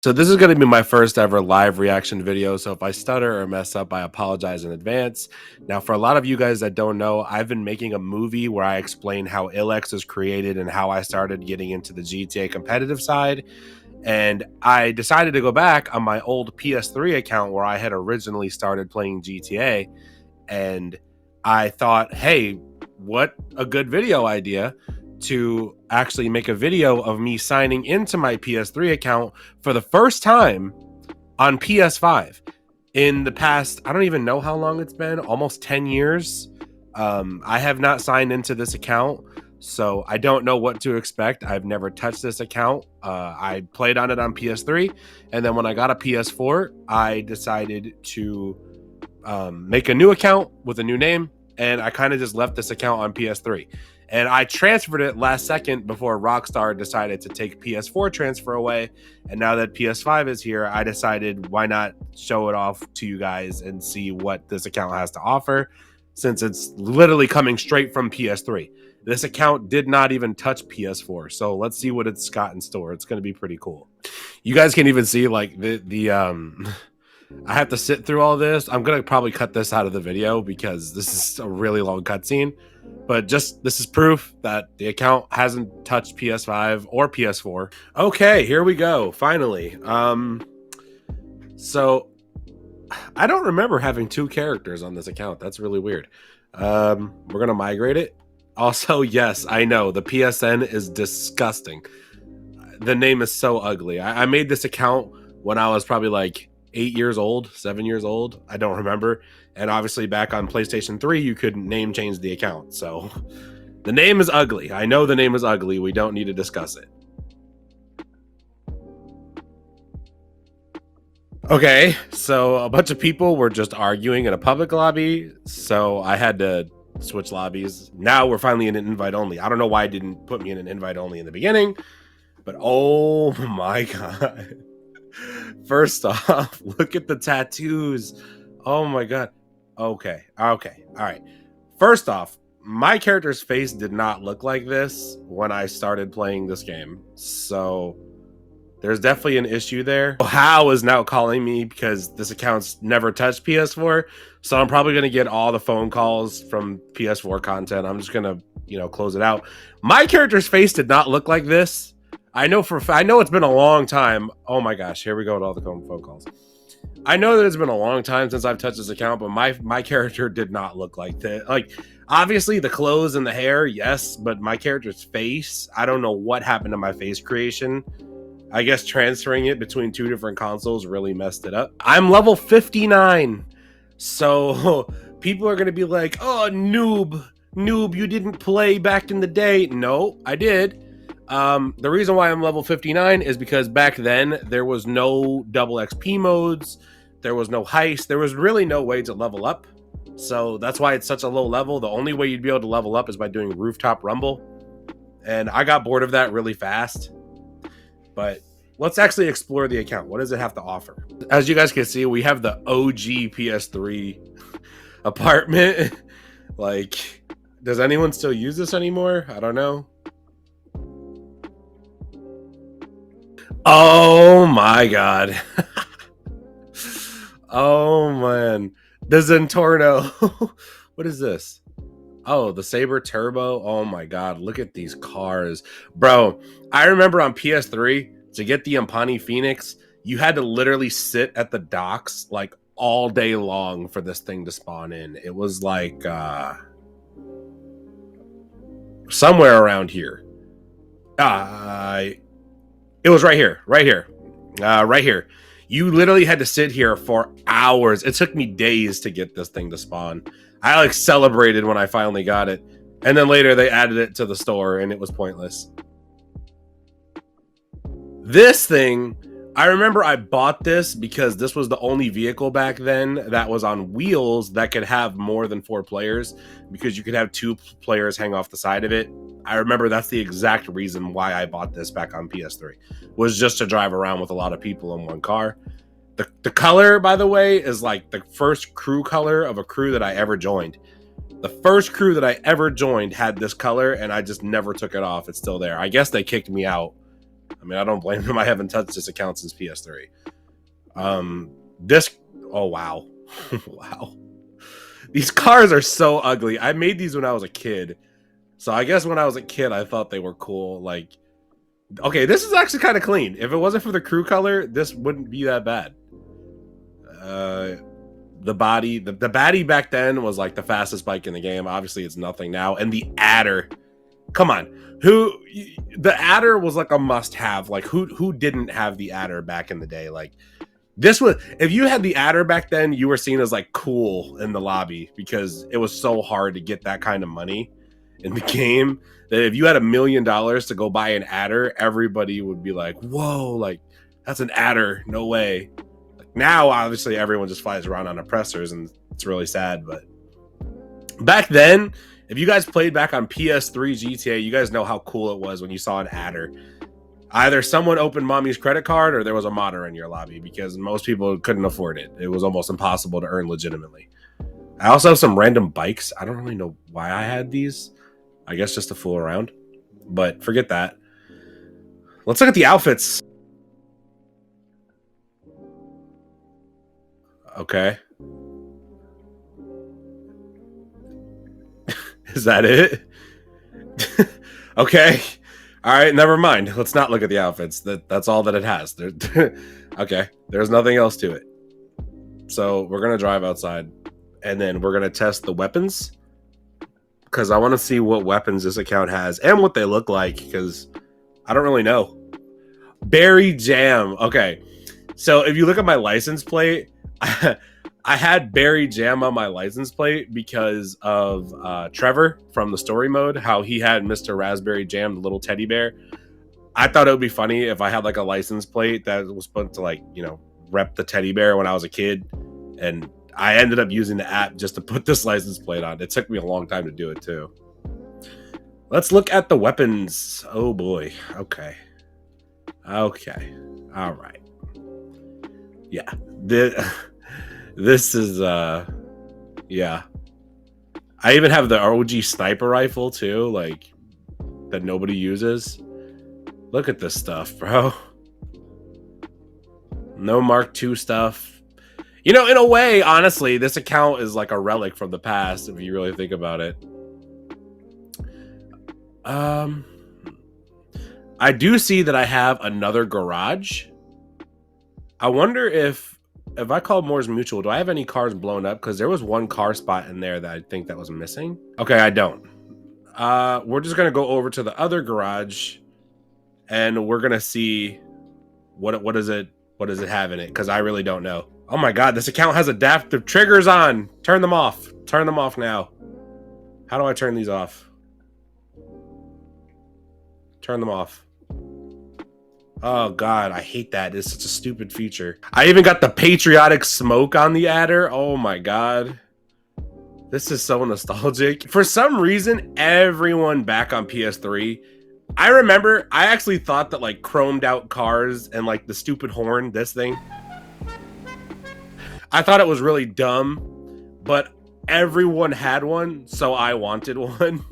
So this is going to be my first ever live reaction video. So if I stutter or mess up, I apologize in advance. Now, for a lot of you guys that don't know, I've been making a movie where I explain how Ilex is created and how I started getting into the GTA competitive side. And I decided to go back on my old PS3 account where I had originally started playing GTA. And I thought, hey, what a good video idea to actually make a video of me signing into my PS3 account for the first time on PS5 in the past. I don't even know how long it's been, almost 10 years. I have not signed into this account, so I don't know what to expect. I've never touched this account. I played on it on PS3, and then when I got a PS4, I decided to make a new account with a new name, and I kind of just left this account on PS3. And I transferred it last second before Rockstar decided to take PS4 transfer away. And now that PS5 is here, I decided why not show it off to you guys and see what this account has to offer, since it's literally coming straight from PS3. This account did not even touch PS4. So let's see what it's got in store. It's going to be pretty cool. You guys can even see like the I have to sit through all this. I'm going to probably cut this out of the video because this is a really long cutscene. But just this is proof that the account hasn't touched PS5 or PS4. Okay, here we go. Finally. So I don't remember having two characters on this account. That's really weird. We're going to migrate it. Also, yes, I know the PSN is disgusting. The name is so ugly. I made this account when I was probably like 8 years old, 7 years old. I don't remember. And obviously back on PlayStation 3, you could name change the account. So the name is ugly. I know the name is ugly. We don't need to discuss it. Okay, so a bunch of people were just arguing in a public lobby. So I had to switch lobbies. Now we're finally in an invite only. I don't know why it didn't put me in an invite only in the beginning, but oh my God. First off, look at the tattoos. Oh my God. Okay. All right. First off, my character's face did not look like this when I started playing this game. So there's definitely an issue there. How is now calling me because this account's never touched PS4. So I'm probably going to get all the phone calls from PS4 content. I'm just going to, close it out. My character's face did not look like this. I know it's been a long time. Oh my gosh, here we go with all the phone calls. I know that it's been a long time since I've touched this account, but my character did not look like that. Like, obviously the clothes and the hair, yes, but my character's face, I don't know what happened to my face creation. I guess transferring it between two different consoles really messed it up. I'm level 59, so people are gonna be like, "Oh, noob, you didn't play back in the day." No, I did. The reason why I'm level 59 is because back then there was no double XP modes, there was no heist, there was really no way to level up. So that's why it's such a low level. The only way you'd be able to level up is by doing rooftop rumble. And I got bored of that really fast. But let's actually explore the account. What does it have to offer? As you guys can see, we have the OG PS3 apartment. Like, does anyone still use this anymore? I don't know. Oh my God. Oh man. The Zentorno. What is this? Oh, the Saber Turbo. Oh my God. Look at these cars. Bro, I remember on PS3 to get the Impani Phoenix, you had to literally sit at the docks like all day long for this thing to spawn in. It was like somewhere around here. It was right here. Right here. You literally had to sit here for hours. It took me days to get this thing to spawn. I like celebrated when I finally got it. And then later they added it to the store and it was pointless. This thing, I remember I bought this because this was the only vehicle back then that was on wheels that could have more than 4 players, because you could have 2 players hang off the side of it. I remember that's the exact reason why I bought this back on PS3, was just to drive around with a lot of people in one car. The color, by the way, is like the first crew color of a crew that I ever joined. The first crew that I ever joined had this color, and I just never took it off. It's still there. I guess they kicked me out I mean, I don't blame him. I haven't touched this account since PS3. This, oh wow. Wow. These cars are so ugly. I made these when I was a kid. So I guess when I was a kid, I thought they were cool. Like, okay, this is actually kind of clean. If it wasn't for the crew color, this wouldn't be that bad. The body, the baddie back then was like the fastest bike in the game. Obviously, it's nothing now. And the adder, come on, the adder was like a must-have. Like who didn't have the adder back in the day? Like this was, if you had the adder back then, you were seen as like cool in the lobby because it was so hard to get that kind of money in the game that if you had $1 million to go buy an adder, everybody would be like, whoa, like that's an adder, no way. Now, obviously, everyone just flies around on oppressors, and it's really sad. But back then, if you guys played back on PS3 GTA, you guys know how cool it was when you saw an adder. Either someone opened mommy's credit card or there was a modder in your lobby because most people couldn't afford it. It was almost impossible to earn legitimately. I also have some random bikes. I don't really know why I had these. I guess just to fool around. But forget that. Let's look at the outfits. Okay. Is that it? Okay. All right, never mind. Let's not look at the outfits. That's all that it has. Okay. There's nothing else to it. So we're going to drive outside and then we're going to test the weapons because I want to see what weapons this account has and what they look like because I don't really know. Berry Jam. Okay. So if you look at my license plate, I had Berry Jam on my license plate because of Trevor from the story mode, how he had Mr. Raspberry Jam, the little teddy bear. I thought it would be funny if I had like a license plate that was supposed to like, you know, rep the teddy bear when I was a kid. And I ended up using the app just to put this license plate on. It took me a long time to do it too. Let's look at the weapons. Oh boy. Okay. Okay. All right. Yeah. This is yeah. I even have the OG sniper rifle too, like that nobody uses. Look at this stuff, bro. No Mark II stuff. You know, in a way, honestly, this account is like a relic from the past if you really think about it. I do see that I have another garage. I wonder if I call Moore's Mutual, do I have any cars blown up? Because there was one car spot in there that I think that was missing. Okay, I don't. We're just gonna go over to the other garage, and we're gonna see what does it have in it? Because I really don't know. Oh my god, this account has adaptive triggers on. Turn them off. Turn them off now. How do I turn these off? Turn them off. Oh god, I hate that. It's such a stupid feature. I even got the patriotic smoke on the adder. Oh my god. This is so nostalgic. For some reason, everyone back on PS3, I remember, I actually thought that like chromed out cars and like the stupid horn, this thing, I thought it was really dumb, but everyone had one, so I wanted one.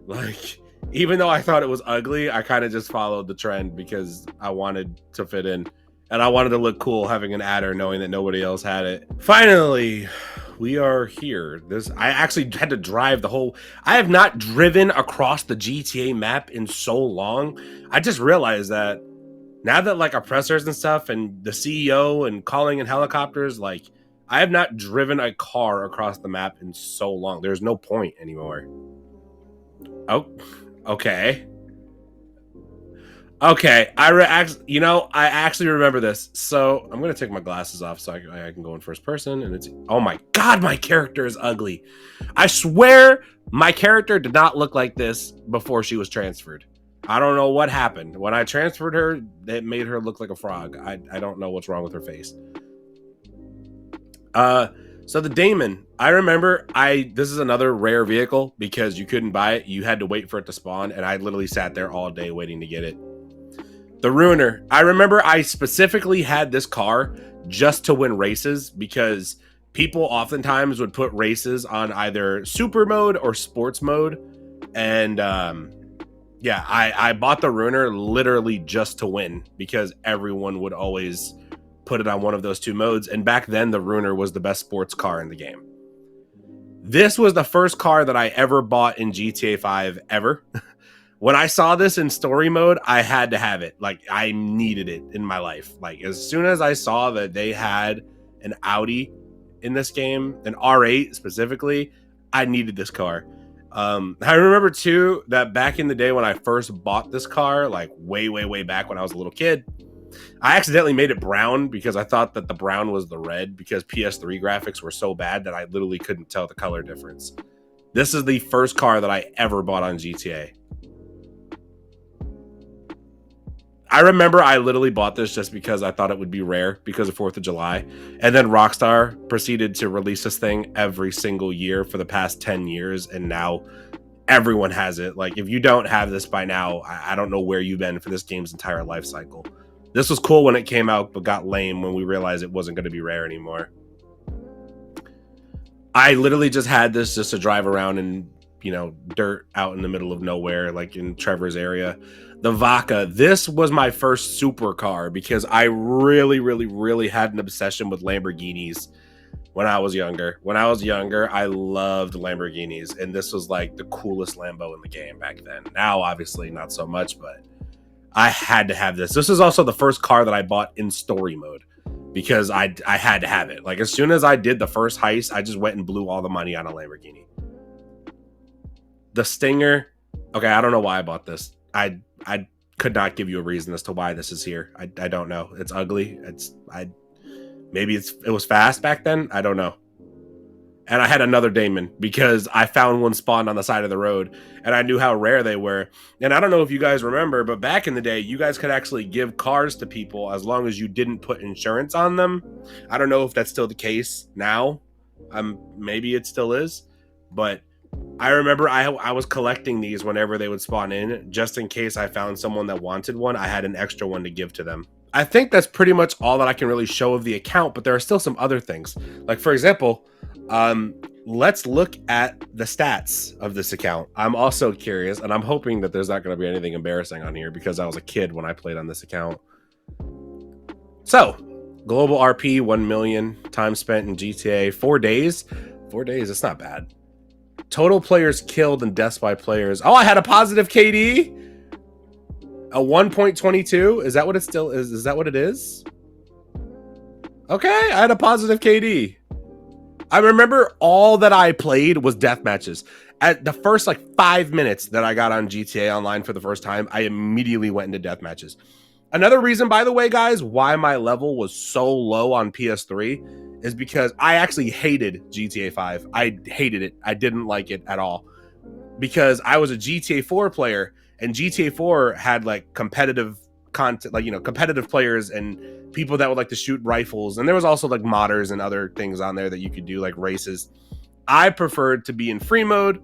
Like, even though I thought it was ugly, I kind of just followed the trend because I wanted to fit in. And I wanted to look cool having an adder knowing that nobody else had it. Finally, we are here. I actually had to drive the whole... I have not driven across the GTA map in so long. I just realized that now that like oppressors and stuff and the CEO and calling in helicopters, like I have not driven a car across the map in so long. There's no point anymore. Oh, okay. Okay, I actually remember this. So I'm gonna take my glasses off so I can go in first person. And it's, oh my god, my character is ugly. I swear my character did not look like this before she was transferred. I don't know what happened. When I transferred her, it made her look like a frog. I don't know what's wrong with her face. So the Damon, I remember this is another rare vehicle because you couldn't buy it. You had to wait for it to spawn, and I literally sat there all day waiting to get it. The Ruiner, I remember I specifically had this car just to win races because people oftentimes would put races on either super mode or sports mode. And Yeah, I bought the Ruiner literally just to win because everyone would always put it on one of those two modes. And back then, the Ruiner was the best sports car in the game. This was the first car that I ever bought in GTA 5 ever. When I saw this in story mode, I had to have it. Like, I needed it in my life. Like, as soon as I saw that they had an Audi in this game, an R8 specifically, I needed this car. I remember too that back in the day when I first bought this car, like way back when I was a little kid, I accidentally made it brown because I thought that the brown was the red because PS3 graphics were so bad that I literally couldn't tell the color difference. This is the first car that I ever bought on GTA. I remember I literally bought this just because I thought it would be rare because of 4th of July. And then Rockstar proceeded to release this thing every single year for the past 10 years. And now everyone has it. Like, if you don't have this by now, I don't know where you've been for this game's entire life cycle. This was cool when it came out, but got lame when we realized it wasn't going to be rare anymore. I literally just had this just to drive around in, you know, dirt out in the middle of nowhere, like in Trevor's area. The Vaca, this was my first supercar because I really had an obsession with Lamborghinis when I was younger. When I was younger, I loved Lamborghinis, and this was like the coolest Lambo in the game back then. Now, obviously, not so much, but I had to have this. This is also the first car that I bought in story mode because I had to have it. Like, as soon as I did the first heist, I just went and blew all the money on a Lamborghini. The Stinger, okay, I don't know why I bought this. I could not give you a reason as to why this is here. I don't know. It's ugly. Maybe it was fast back then. I don't know. And I had another Damon because I found one spawned on the side of the road and I knew how rare they were. And I don't know if you guys remember, but back in the day, you guys could actually give cars to people as long as you didn't put insurance on them. I don't know if that's still the case now. Maybe it still is, but I remember I was collecting these whenever they would spawn in, just in case I found someone that wanted one. I had an extra one to give to them. I think that's pretty much all that I can really show of the account, but there are still some other things. Like, for example, let's look at the stats of this account. I'm also curious, and I'm hoping that there's not going to be anything embarrassing on here because I was a kid when I played on this account. So, global RP, 1 million, time spent in GTA, 4 days. 4 days, it's not bad. Total players killed and deaths by players. Oh, I had a positive KD. A 1.22. Is that what it still is? Is that what it is? Okay, I had a positive KD. I remember all that I played was death matches. At the first like 5 minutes that I got on GTA Online for the first time, I immediately went into death matches. Another reason, by the way, guys, why my level was so low on PS3 is because I actually hated GTA 5. I hated it. I didn't like it at all because I was a GTA 4 player, and GTA 4 had like competitive content, like, you know, competitive players and people that would like to shoot rifles. And there was also like modders and other things on there that you could do, like races. I preferred to be in free mode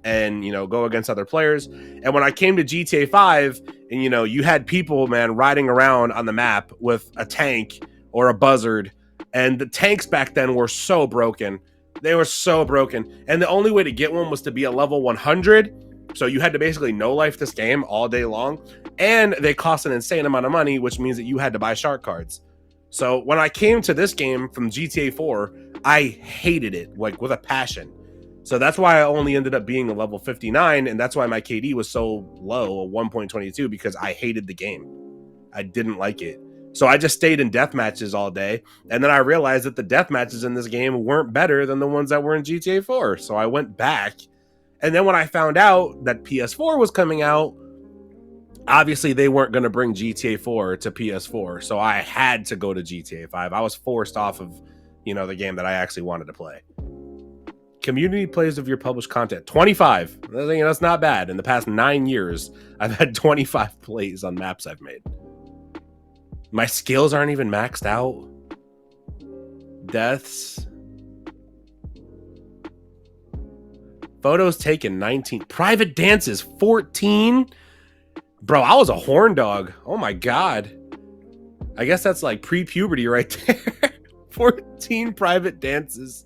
and, you know, go against other players. And when I came to GTA 5 and, you know, you had people, man, riding around on the map with a tank or a buzzard, and the tanks back then were so broken. They were so broken. And the only way to get one was to be a level 100. So you had to basically no life this game all day long. And they cost an insane amount of money, which means that you had to buy shark cards. So when I came to this game from GTA 4, I hated it, like, with a passion. So that's why I only ended up being a level 59, and that's why my KD was so low, a 1.22, because I hated the game. I didn't like it. So I just stayed in death matches all day, and then I realized that the death matches in this game weren't better than the ones that were in GTA 4. So I went back, and then when I found out that PS4 was coming out, obviously they weren't going to bring GTA 4 to PS4, so I had to go to GTA 5. I was forced off of, you know, the game that I actually wanted to play. Community plays of your published content, 25. That's not bad. In the past 9 years, I've had 25 plays on maps I've made. My skills aren't even maxed out. Deaths. Photos taken, 19. Private dances, 14. Bro, I was a horn dog. Oh my God. I guess that's like pre-puberty right there. 14 private dances.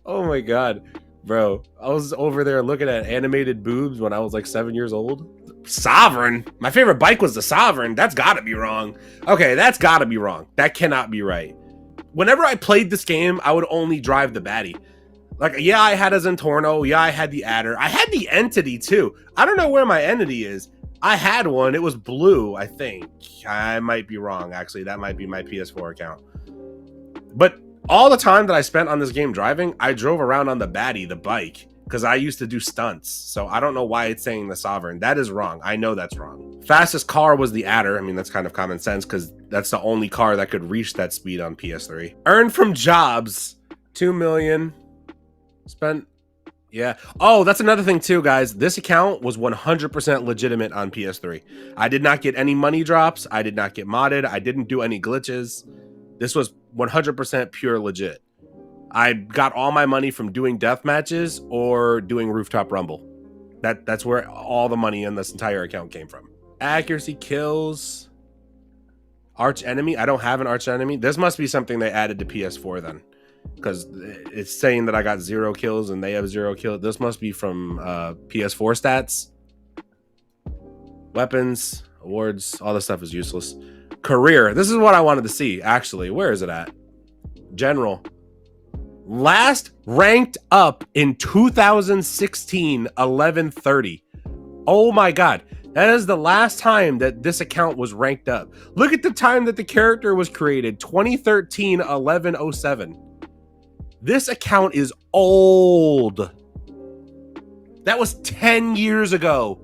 Oh my God. Bro, I was over there looking at animated boobs when I was like 7 years old. Sovereign? My favorite bike was the Sovereign. That's gotta be wrong. Okay, that's gotta be wrong. That cannot be right. Whenever I played this game, I would only drive the baddie. Like, yeah, I had a Zentorno. Yeah, I had the Adder. I had the Entity, too. I don't know where my Entity is. I had one. It was blue, I think. I might be wrong, actually. That might be my PS4 account. But all the time that I spent on this game driving, I drove around on the baddie, the bike, because I used to do stunts. So I don't know why it's saying the Sovereign. That is wrong. I know that's wrong. Fastest car was the Adder. I mean, that's kind of common sense because that's the only car that could reach that speed on PS3. Earned from jobs, 2 million. Spent, yeah. Oh, that's another thing too, guys. This account was 100% legitimate on PS3. I did not get any money drops. I did not get modded. I didn't do any glitches. This was 100% pure legit. I got all my money from doing death matches or doing Rooftop Rumble. That's where all the money in this entire account came from. Accuracy, kills, arch enemy. I don't have an arch enemy. This must be something they added to PS4 then, because it's saying that I got 0 kills and they have 0 kills. This must be from PS4 stats. Weapons, awards, all this stuff is useless. Career. This is what I wanted to see, actually. Where is it at? General. Last ranked up in 2016, 1130. Oh my god. That is the last time that this account was ranked up. Look at the time that the character was created, 2013, 1107. This account is old. That was 10 years ago.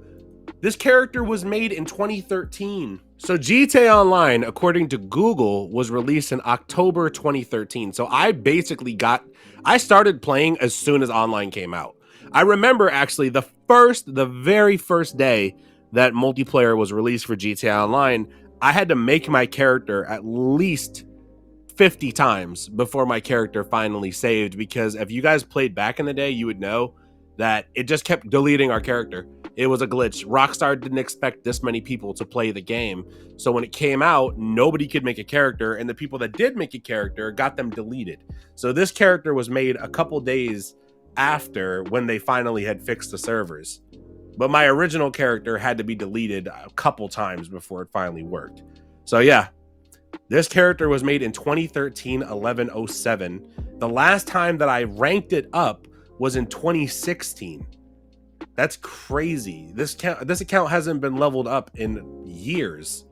This character was made in 2013. So GTA Online, according to Google, was released in October 2013. So I started playing as soon as Online came out. I remember actually the very first day that multiplayer was released for GTA Online, I had to make my character at least 50 times before my character finally saved, because if you guys played back in the day, you would know that it just kept deleting our character. It was a glitch. Rockstar didn't expect this many people to play the game. So when it came out, nobody could make a character, and the people that did make a character got them deleted. So this character was made a couple days after when they finally had fixed the servers. But my original character had to be deleted a couple times before it finally worked. So yeah, this character was made in 2013, 1107. The last time that I ranked it up was in 2016. That's crazy. This account hasn't been leveled up in years.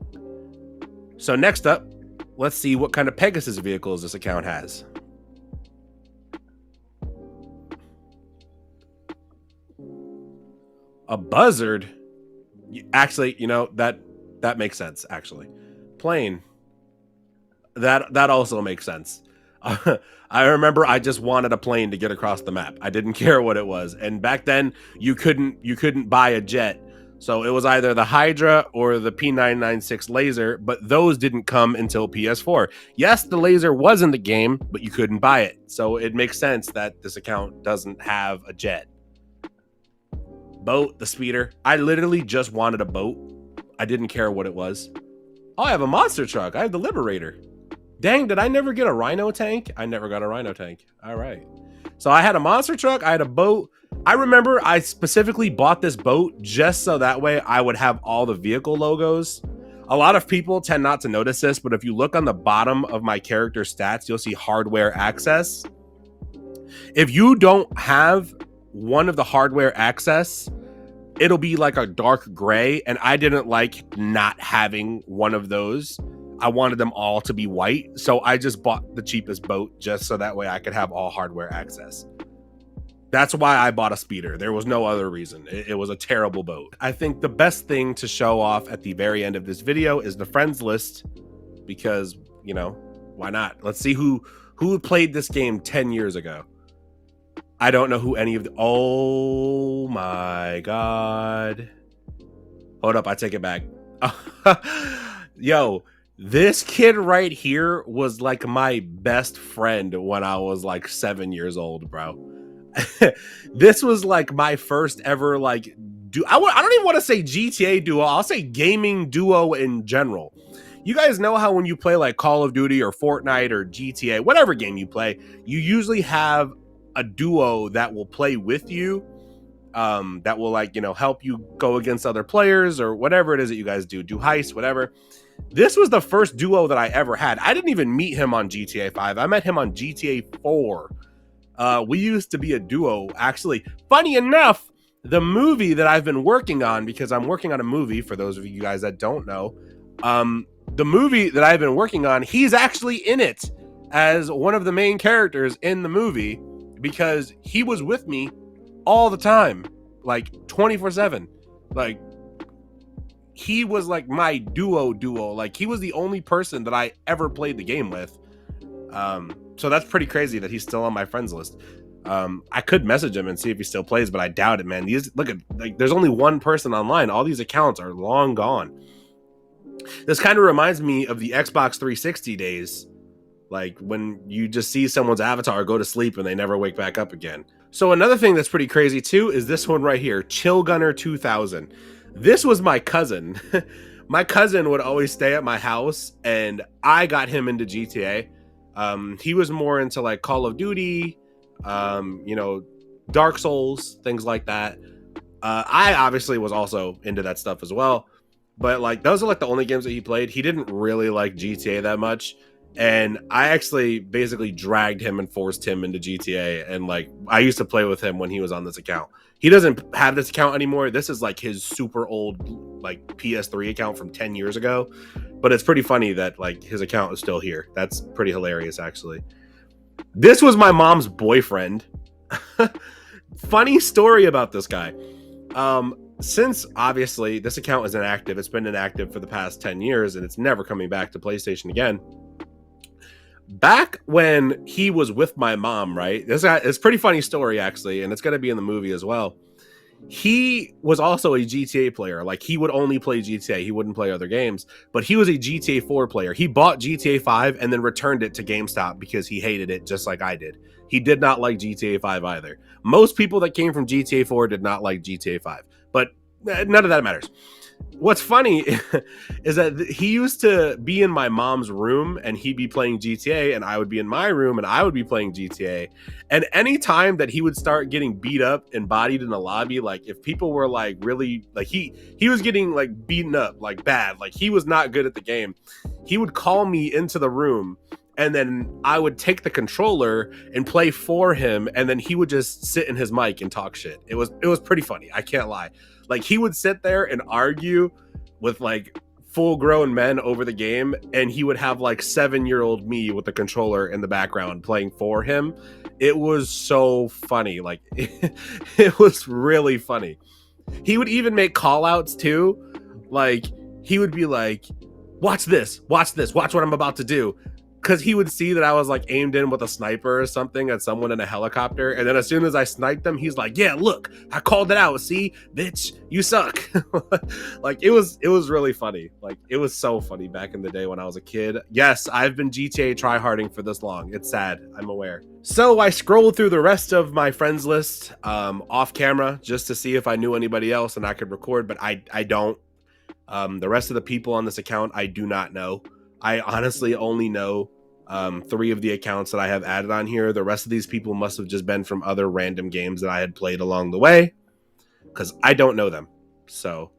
So next up, let's see what kind of Pegasus vehicles this account has. A buzzard? Actually, you know, that makes sense, actually. Plane. That also makes sense. I remember I just wanted a plane to get across the map. I didn't care what it was. And back then you couldn't buy a jet. So it was either the Hydra or the P996 laser, but those didn't come until PS4. Yes, the laser was in the game, but you couldn't buy it. So it makes sense that this account doesn't have a jet. Boat, the speeder. I literally just wanted a boat. I didn't care what it was. Oh, I have a monster truck. I have the Liberator. Dang, did I never get a Rhino tank? I never got a Rhino tank. All right. So I had a monster truck. I had a boat. I remember I specifically bought this boat just so that way I would have all the vehicle logos. A lot of people tend not to notice this, but if you look on the bottom of my character stats, you'll see hardware access. If you don't have one of the hardware access, it'll be like a dark gray, and I didn't like not having one of those. I wanted them all to be white, so I just bought the cheapest boat just so that way I could have all hardware access. That's why I bought a speeder. There was no other reason. It was a terrible boat. I think the best thing to show off at the very end of this video is the friends list, because, you know, why not? Let's see who played this game 10 years ago. I don't know who any of the... Oh my god. Hold up, I take it back. Yo, this kid right here was like my best friend when I was like 7 years old, bro. This was like my first ever like I don't even want to say GTA duo. I'll say gaming duo in general. You guys know how when you play like Call of Duty or Fortnite or GTA, whatever game you play, you usually have a duo that will play with you. that will like, you know, help you go against other players or whatever it is that you guys do heists, whatever. This was the first duo that I ever had. I didn't even meet him on GTA 5. I met him on GTA 4. We used to be a duo, actually. Funny enough, the movie that I've been working on, because I'm working on a movie, for those of you guys that don't know, the movie that I've been working on, he's actually in it as one of the main characters in the movie, because he was with me all the time, like 24/7. Like, he was like my duo. Like, he was the only person that I ever played the game with. So that's pretty crazy that he's still on my friends list. I could message him and see if he still plays, but I doubt it, man. Look at, like, there's only one person online. All these accounts are long gone. This kind of reminds me of the Xbox 360 days, like when you just see someone's avatar go to sleep and they never wake back up again. So another thing that's pretty crazy too is this one right here, Chill Gunner 2000. This was my cousin. My cousin would always stay at my house, and I got him into GTA. He was more into like Call of Duty, you know, Dark Souls, things like that. I obviously was also into that stuff as well, but like those are like the only games that he played. He didn't really like GTA that much, and I actually basically dragged him and forced him into GTA. And like, I used to play with him when he was on this account. He doesn't have this account anymore. This is like his super old like PS3 account from 10 years ago. But it's pretty funny that like his account is still here. That's pretty hilarious, actually. This was my mom's boyfriend. Funny story about this guy. Since obviously this account is inactive, it's been inactive for the past 10 years and it's never coming back to PlayStation again. Back when he was with my mom, right? It's a pretty funny story, actually, and it's going to be in the movie as well. He was also a GTA player. Like, he would only play GTA. He wouldn't play other games, but he was a GTA 4 player. He bought GTA 5 and then returned it to GameStop because he hated it just like I did. He did not like GTA 5 either. Most people that came from GTA 4 did not like GTA 5, but none of that matters. What's funny is that he used to be in my mom's room and he'd be playing GTA, and I would be in my room and I would be playing GTA. And any time that he would start getting beat up and bodied in the lobby, like if people were like really like he was getting like beaten up like bad, like he was not good at the game, he would call me into the room, and then I would take the controller and play for him, and then he would just sit in his mic and talk shit. It was pretty funny, I can't lie. Like, he would sit there and argue with like full grown men over the game, and he would have like 7-year-old me with the controller in the background playing for him. It was so funny. Like, it was really funny. He would even make call outs too. Like, he would be like, watch this, watch what I'm about to do. Because he would see that I was like aimed in with a sniper or something at someone in a helicopter, and then as soon as I sniped them, he's like, "Yeah, look, I called it out. See, bitch, you suck." Like, it was really funny. Like, it was so funny back in the day when I was a kid. Yes, I've been GTA tryharding for this long. It's sad, I'm aware. So I scrolled through the rest of my friends list off camera just to see if I knew anybody else and I could record, but I don't. The rest of the people on this account I do not know. I honestly only know 3 of the accounts that I have added on here. The rest of these people must have just been from other random games that I had played along the way, because I don't know them. So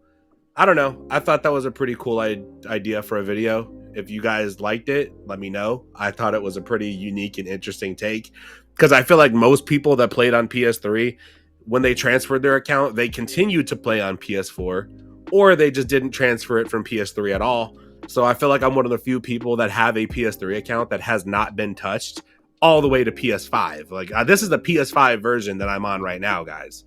I don't know. I thought that was a pretty cool idea for a video. If you guys liked it, let me know. I thought it was a pretty unique and interesting take, because I feel like most people that played on PS3, when they transferred their account, they continued to play on PS4, or they just didn't transfer it from PS3 at all. So I feel like I'm one of the few people that have a PS3 account that has not been touched all the way to PS5. Like, this is the PS5 version that I'm on right now, guys.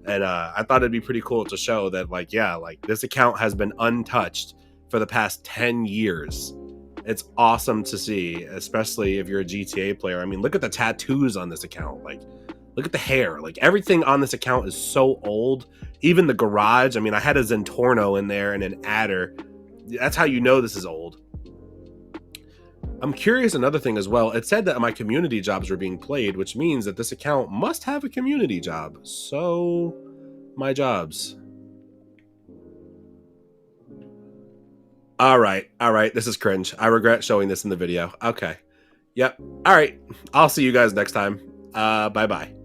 And I thought it'd be pretty cool to show that, like, yeah, like, this account has been untouched for the past 10 years. It's awesome to see, especially if you're a GTA player. I mean, look at the tattoos on this account. Like, look at the hair. Like, everything on this account is so old. Even the garage. I mean, I had a Zentorno in there and an adder. That's how you know this is old. I'm curious, another thing as well. It said that my community jobs were being played, which means that this account must have a community job. So, my jobs. All right. This is cringe. I regret showing this in the video. Okay. Yep. All right. I'll see you guys next time. Bye-bye.